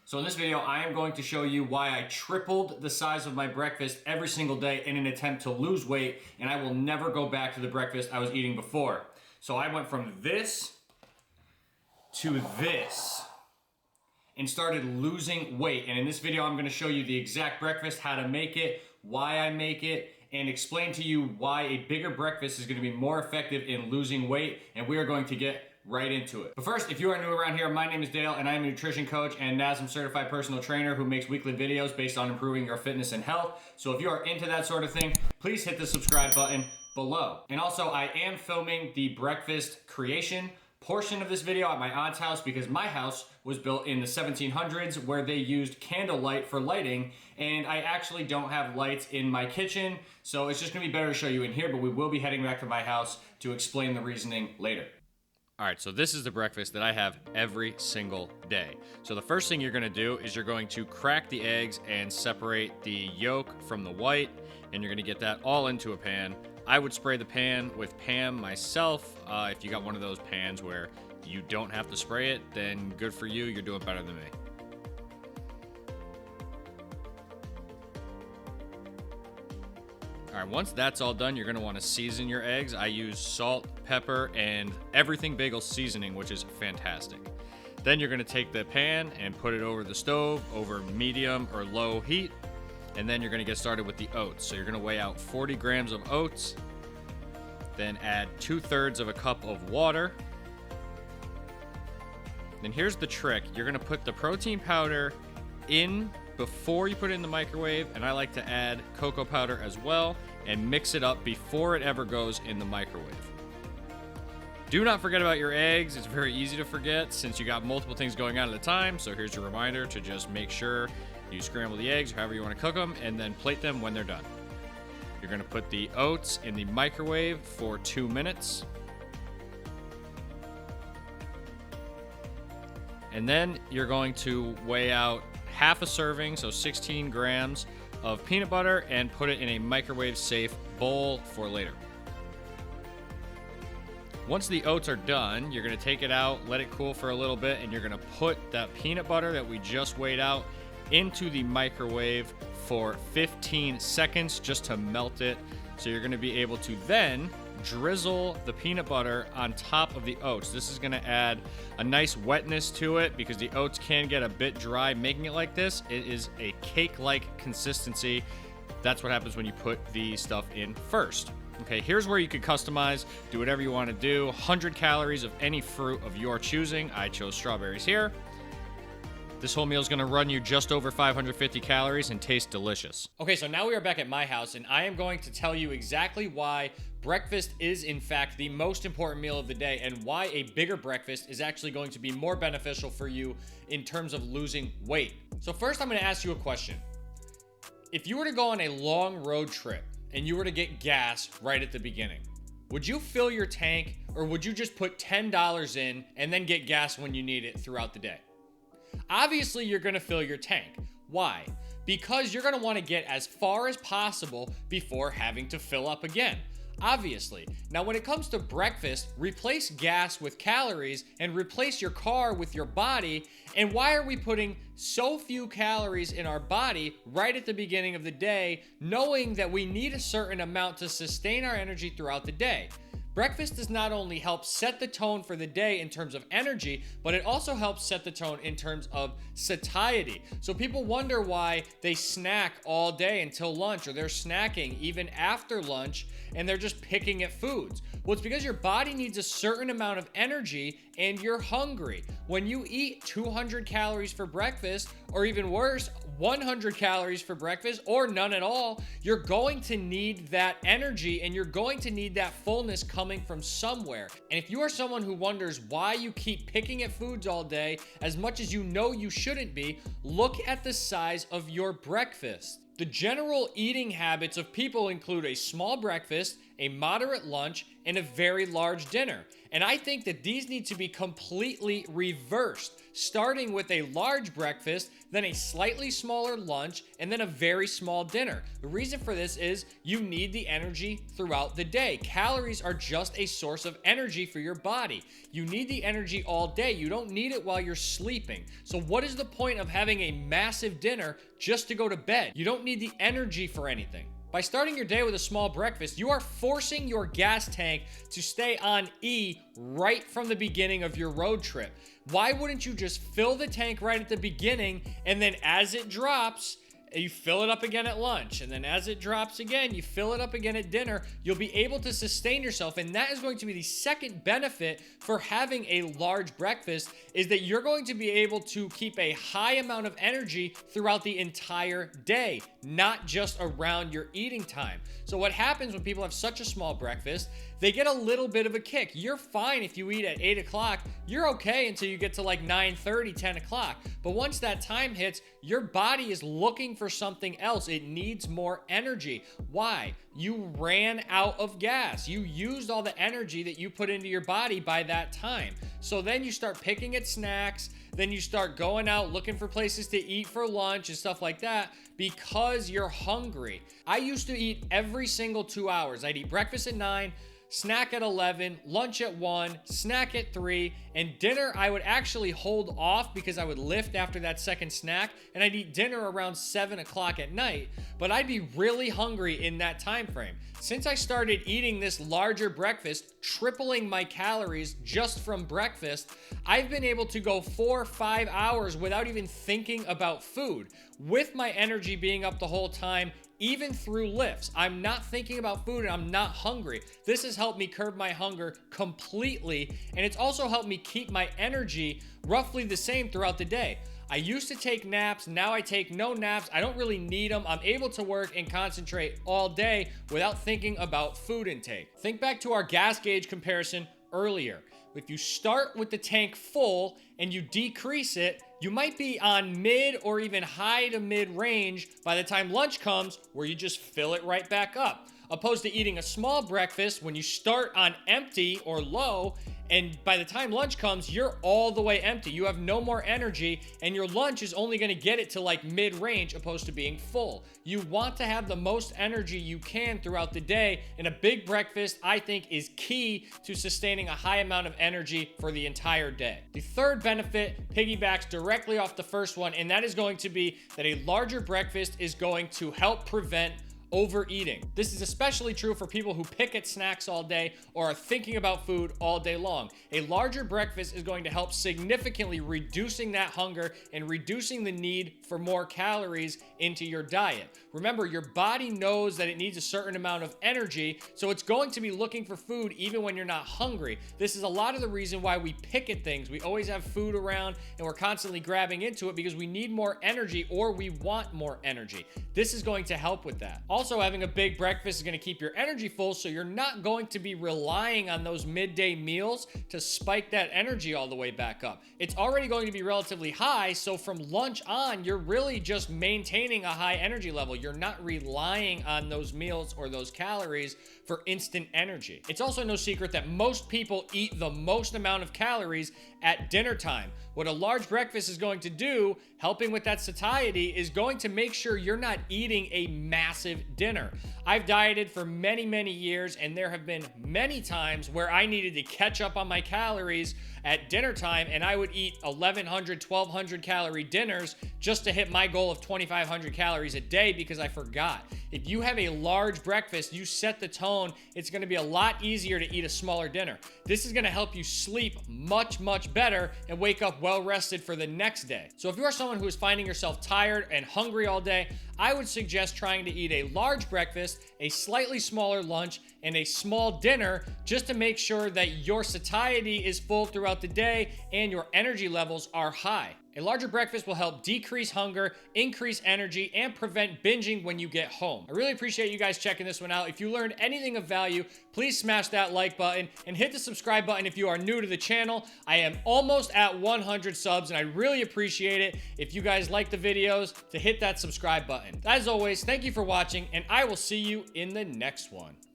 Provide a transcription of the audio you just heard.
So in this video, I am going to show you why I tripled the size of my breakfast every single day in an attempt to lose weight, and I will never go back to the breakfast I was eating before. So I went from this to this and started losing weight. And in this video, I'm going to show you the exact breakfast, how to make it, why I make it, and explain to you why a bigger breakfast is going to be more effective in losing weight, and we are going to get right into it. But first, if you are new around here, my name is Dale, and I am a nutrition coach and NASM certified personal trainer who makes weekly videos based on improving your fitness and health. So if you are into that sort of thing, please hit the subscribe button below. And also, I am filming the breakfast creation portion of this video at my aunt's house because my house was built in the 1700s where they used candlelight for lighting, and I actually don't have lights in my kitchen, so it's just gonna be better to show you in here, but we will be heading back to my house to explain the reasoning later. All right, so this is the breakfast that I have every single day. So the first thing you're gonna do is you're going to crack the eggs and separate the yolk from the white, and you're gonna get that all into a pan. I would spray the pan with Pam myself. If you got one of those pans where you don't have to spray it, then good for you, you're doing better than me. All right, once that's all done, you're gonna wanna season your eggs. I use salt, pepper, and everything bagel seasoning, which is fantastic. Then you're gonna take the pan and put it over the stove, over medium or low heat, and then you're gonna get started with the oats. So you're gonna weigh out 40 grams of oats, then add 2/3 of a cup of water. Then here's the trick. You're gonna put the protein powder in before you put it in the microwave, and I like to add cocoa powder as well and mix it up before it ever goes in the microwave. Do not forget about your eggs. It's very easy to forget since you got multiple things going on at a time. So here's your reminder to just make sure you scramble the eggs, however you want to cook them, and then plate them when they're done. You're going to put the oats in the microwave for 2 minutes. And then you're going to weigh out half a serving, so 16 grams of peanut butter, and put it in a microwave-safe bowl for later. Once the oats are done, you're going to take it out, let it cool for a little bit, and you're going to put that peanut butter that we just weighed out into the microwave for 15 seconds just to melt it. So you're going to be able to then drizzle the peanut butter on top of the oats. This is going to add a nice wetness to it because the oats can get a bit dry. Making it like this, it is a cake-like consistency. That's what happens when you put the stuff in first. Okay, here's where you could customize, do whatever you want to do. 100 calories of any fruit of your choosing. I chose strawberries here. This whole meal is going to run you just over 550 calories and taste delicious. Okay, so now we are back at my house, and I am going to tell you exactly why breakfast is, in fact, the most important meal of the day, and why a bigger breakfast is actually going to be more beneficial for you in terms of losing weight. So first, I'm going to ask you a question. If you were to go on a long road trip and you were to get gas right at the beginning, would you fill your tank, or would you just put $10 in and then get gas when you need it throughout the day? Obviously, you're going to fill your tank. Why? Because you're going to want to get as far as possible before having to fill up again. Obviously. Now, when it comes to breakfast, replace gas with calories and replace your car with your body. And why are we putting so few calories in our body right at the beginning of the day, knowing that we need a certain amount to sustain our energy throughout the day? Breakfast does not only help set the tone for the day in terms of energy, but it also helps set the tone in terms of satiety. So people wonder why they snack all day until lunch, or they're snacking even after lunch, and they're just picking at foods. Well, it's because your body needs a certain amount of energy and you're hungry. When you eat 200 calories for breakfast, or even worse, 100 calories for breakfast, or none at all, you're going to need that energy and you're going to need that fullness coming from somewhere. And if you are someone who wonders why you keep picking at foods all day as much as you know you shouldn't be, look at the size of your breakfast. The general eating habits of people include a small breakfast, a moderate lunch, and a very large dinner. And I think that these need to be completely reversed. starting with a large breakfast, then a slightly smaller lunch, and then a very small dinner. The reason for this is you need the energy throughout the day. Calories are just a source of energy for your body. You need the energy all day. You don't need it while you're sleeping. So what is the point of having a massive dinner just to go to bed? You don't need the energy for anything. By starting your day with a small breakfast, you are forcing your gas tank to stay on E right from the beginning of your road trip. Why wouldn't you just fill the tank right at the beginning, and then as it drops, you fill it up again at lunch, and then as it drops again, you fill it up again at dinner? You'll be able to sustain yourself, and that is going to be the second benefit for having a large breakfast, is that you're going to be able to keep a high amount of energy throughout the entire day, not just around your eating time. So what happens when people have such a small breakfast, they get a little bit of a kick. You're fine if you eat at 8 o'clock. You're okay until you get to like 9:30, 10 o'clock. But once that time hits, your body is looking for something else. It needs more energy. Why? You ran out of gas. You used all the energy that you put into your body by that time. So then you start picking at snacks. Then you start going out looking for places to eat for lunch and stuff like that because you're hungry. I used to eat every single 2 hours. I'd eat breakfast at 9, snack at 11, lunch at 1, snack at 3, and dinner I would actually hold off because I would lift after that second snack, and I'd eat dinner around 7 o'clock at night, but I'd be really hungry in that time frame. Since I started eating this larger breakfast, tripling my calories just from breakfast, I've been able to go 4 or 5 hours without even thinking about food, with my energy being up the whole time, even through lifts. I'm not thinking about food and I'm not hungry. This has helped me curb my hunger completely, and it's also helped me keep my energy roughly the same throughout the day. I used to take naps, now I take no naps. I don't really need them. I'm able to work and concentrate all day without thinking about food intake. Think back to our gas gauge comparison earlier. If you start with the tank full and you decrease it, you might be on mid or even high to mid range by the time lunch comes, where you just fill it right back up. Opposed to eating a small breakfast when you start on empty or low, and by the time lunch comes, you're all the way empty. You have no more energy, and your lunch is only going to get it to like mid-range opposed to being full. You want to have the most energy you can throughout the day, and a big breakfast, I think, is key to sustaining a high amount of energy for the entire day. The third benefit piggybacks directly off the first one, and that is going to be that a larger breakfast is going to help prevent overeating. This is especially true for people who pick at snacks all day or are thinking about food all day long. A larger breakfast is going to help significantly reducing that hunger and reducing the need for more calories into your diet. Remember, your body knows that it needs a certain amount of energy, so it's going to be looking for food even when you're not hungry. This is a lot of the reason why we pick at things. We always have food around and we're constantly grabbing into it because we need more energy or we want more energy. This is going to help with that. Also, having a big breakfast is going to keep your energy full, so you're not going to be relying on those midday meals to spike that energy all the way back up. It's already going to be relatively high, so from lunch on, you're really just maintaining a high energy level. You're not relying on those meals or those calories for instant energy. It's also no secret that most people eat the most amount of calories at dinner time. What a large breakfast is going to do, helping with that satiety, is going to make sure you're not eating a massive dinner. I've dieted for many, many years, and there have been many times where I needed to catch up on my calories at dinner time, and I would eat 1,100, 1,200 calorie dinners just to hit my goal of 2,500 calories a day because I forgot. If you have a large breakfast, you set the tone, it's going to be a lot easier to eat a smaller dinner. This is going to help you sleep much, much better and wake up well rested for the next day. So if you are someone who is finding yourself tired and hungry all day, I would suggest trying to eat a large breakfast, a slightly smaller lunch, and a small dinner just to make sure that your satiety is full throughout the day and your energy levels are high. A larger breakfast will help decrease hunger, increase energy, and prevent binging when you get home. I really appreciate you guys checking this one out. If you learned anything of value, please smash that like button and hit the subscribe button if you are new to the channel. I am almost at 100 subs, and I really appreciate it if you guys like the videos to hit that subscribe button. As always, thank you for watching, and I will see you in the next one.